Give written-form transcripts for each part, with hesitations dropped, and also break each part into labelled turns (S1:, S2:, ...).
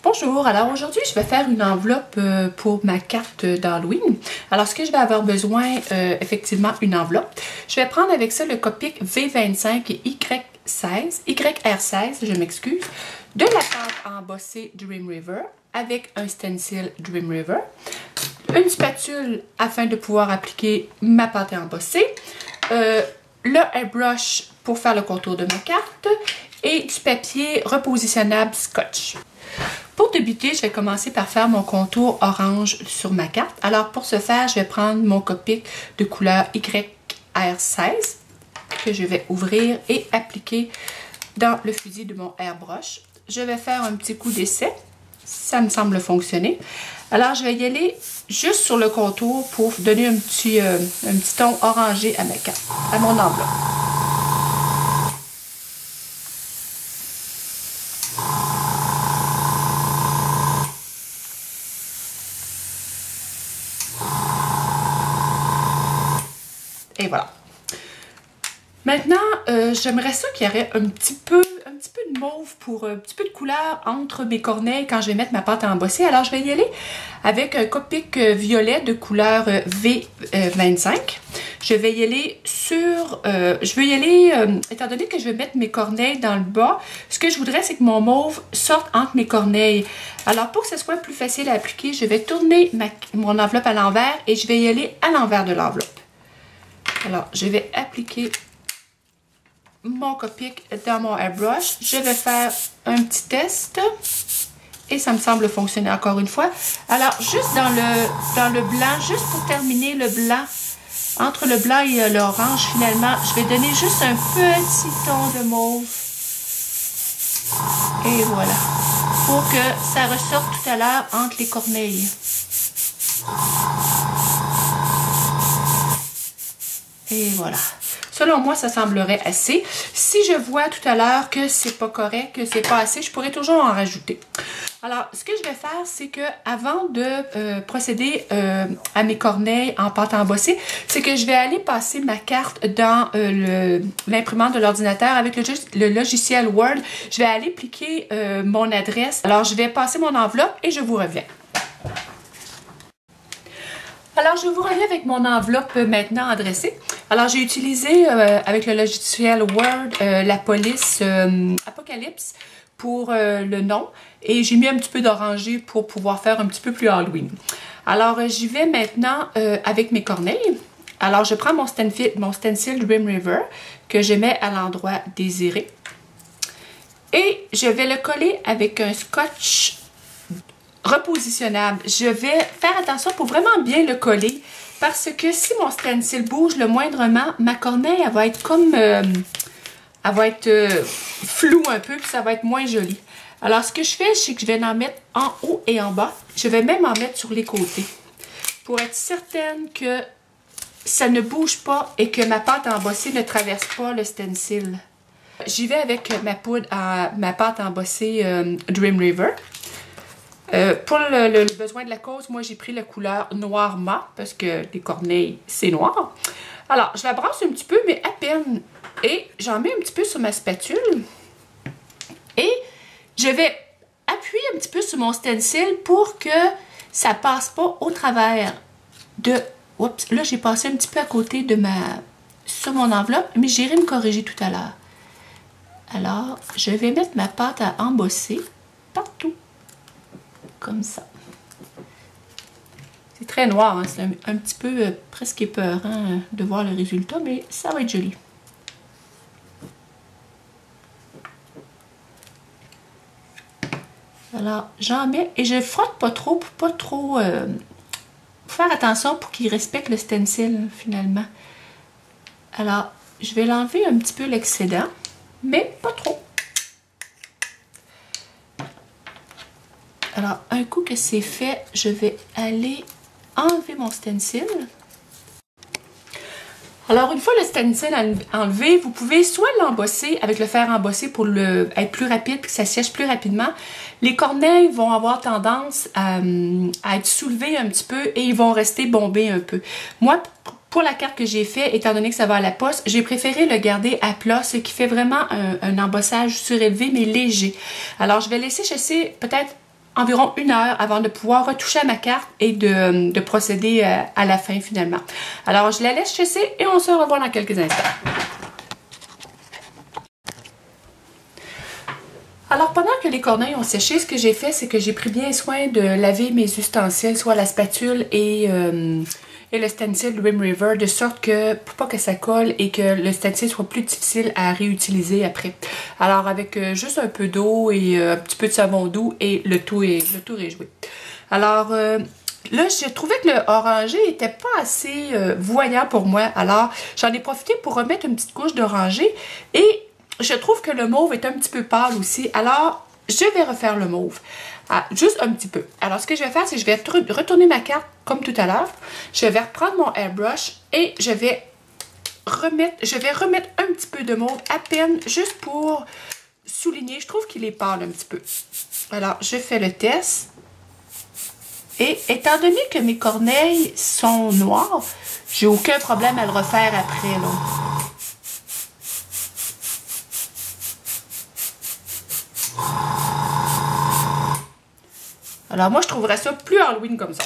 S1: Bonjour, alors aujourd'hui je vais faire une enveloppe pour ma carte d'Halloween. Alors ce que je vais avoir besoin, effectivement une enveloppe. Je vais prendre avec ça le Copic V25 et YR16, je m'excuse, de la pâte embossée Dream River avec un stencil Dream River, une spatule afin de pouvoir appliquer ma pâte embossée, le airbrush pour faire le contour de ma carte et du papier repositionnable scotch. Pour débuter, je vais commencer par faire mon contour orange sur ma carte. Alors pour ce faire, je vais prendre mon Copic de couleur YR16 que je vais ouvrir et appliquer dans le fusil de mon airbrush. Je vais faire un petit coup d'essai. Ça me semble fonctionner. Alors je vais y aller juste sur le contour pour donner un petit ton orangé à ma carte, à mon enveloppe. Et voilà. Maintenant, j'aimerais ça qu'il y aurait un petit peu de mauve pour un petit peu de couleur entre mes corneilles quand je vais mettre ma pâte à embosser. Alors, je vais y aller avec un Copic violet de couleur V25. Je vais y aller sur... étant donné que je vais mettre mes corneilles dans le bas, ce que je voudrais, c'est que mon mauve sorte entre mes corneilles. Alors, pour que ce soit plus facile à appliquer, je vais tourner mon enveloppe à l'envers et je vais y aller à l'envers de l'enveloppe. Alors, je vais appliquer mon Copic dans mon airbrush. Je vais faire un petit test et ça me semble fonctionner encore une fois. Alors, juste dans le blanc, juste pour terminer le blanc, entre le blanc et l'orange, finalement, je vais donner juste un petit ton de mauve. Et voilà. Pour que ça ressorte tout à l'heure entre les corneilles. Et voilà. Selon moi, ça semblerait assez. Si je vois tout à l'heure que c'est pas correct, que c'est pas assez, je pourrais toujours en rajouter. Alors, ce que je vais faire, c'est que avant de procéder à mes corneilles en pâte embossée, c'est que je vais aller passer ma carte dans l'imprimante de l'ordinateur avec le logiciel Word. Je vais aller pliquer mon adresse. Alors, je vais passer mon enveloppe et je vous reviens. Alors, je vous reviens avec mon enveloppe maintenant adressée. Alors, j'ai utilisé avec le logiciel Word la police Apocalypse pour le nom. Et j'ai mis un petit peu d'orangé pour pouvoir faire un petit peu plus Halloween. Alors, j'y vais maintenant avec mes corneilles. Alors, je prends mon stencil Dream River que je mets à l'endroit désiré. Et je vais le coller avec un scotch repositionnable. Je vais faire attention pour vraiment bien le coller parce que si mon stencil bouge le moindrement, ma corneille elle va être comme elle va être floue un peu puis ça va être moins joli. Alors ce que je fais, c'est que je vais en mettre en haut et en bas. Je vais même en mettre sur les côtés pour être certaine que ça ne bouge pas et que ma pâte embossée ne traverse pas le stencil. J'y vais avec ma pâte embossée Dream River. Pour le besoin de la cause, moi j'ai pris la couleur noir mat parce que les corneilles c'est noir. Alors je la brasse un petit peu mais à peine et j'en mets un petit peu sur ma spatule et je vais appuyer un petit peu sur mon stencil pour que ça passe pas au travers de... Oups, là j'ai passé un petit peu à côté de sur mon enveloppe mais j'irai me corriger tout à l'heure. Alors je vais mettre ma pâte à embosser partout. Comme ça. C'est très noir, hein? C'est un petit peu presque épeurant de voir le résultat, mais ça va être joli. Alors, j'en mets et je frotte pas trop pour pas trop faire attention pour qu'il respecte le stencil finalement. Alors, je vais l'enlever un petit peu l'excédent, mais pas trop. Alors, un coup que c'est fait, je vais aller enlever mon stencil. Alors, une fois le stencil enlevé, vous pouvez soit l'embosser avec le fer embossé pour être plus rapide et que ça sèche plus rapidement. Les corneilles vont avoir tendance à être soulevées un petit peu et ils vont rester bombés un peu. Moi, pour la carte que j'ai fait, étant donné que ça va à la poste, j'ai préféré le garder à plat, ce qui fait vraiment un embossage surélevé mais léger. Alors, je vais laisser sécher peut-être environ 1 heure avant de pouvoir retoucher à ma carte et de procéder à la fin finalement. Alors je la laisse sécher et on se revoit dans quelques instants. Alors, pendant que les corneilles ont séché, ce que j'ai fait, c'est que j'ai pris bien soin de laver mes ustensiles, soit la spatule et le stencil Rim River, de sorte que, pour pas que ça colle et que le stencil soit plus difficile à réutiliser après. Alors, avec juste un peu d'eau et un petit peu de savon doux et le tout est joué. Alors, là, j'ai trouvé que le orangé était pas assez voyant pour moi. Alors, j'en ai profité pour remettre une petite couche d'orangé et je trouve que le mauve est un petit peu pâle aussi. Alors, je vais refaire le mauve. Juste un petit peu. Alors, ce que je vais faire, c'est que je vais retourner ma carte comme tout à l'heure. Je vais reprendre mon airbrush et je vais remettre un petit peu de mauve à peine, juste pour souligner. Je trouve qu'il est pâle un petit peu. Alors, je fais le test. Et étant donné que mes corneilles sont noires, j'ai aucun problème à le refaire après, là. Alors, moi, je trouverais ça plus Halloween comme ça.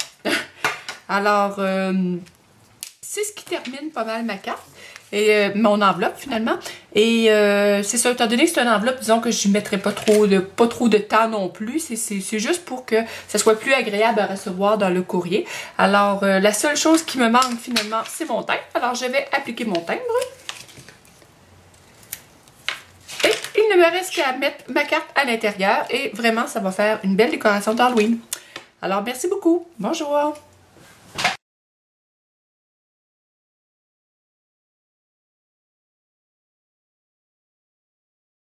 S1: Alors, c'est ce qui termine pas mal ma carte. Et mon enveloppe, finalement. Et c'est ça, étant donné que c'est une enveloppe, disons que je ne mettrai pas trop de temps non plus. C'est juste pour que ça soit plus agréable à recevoir dans le courrier. Alors, la seule chose qui me manque, finalement, c'est mon timbre. Alors, je vais appliquer mon timbre. Et il ne me reste qu'à mettre ma carte à l'intérieur et vraiment, ça va faire une belle décoration d'Halloween. Alors, merci beaucoup. Bonjour!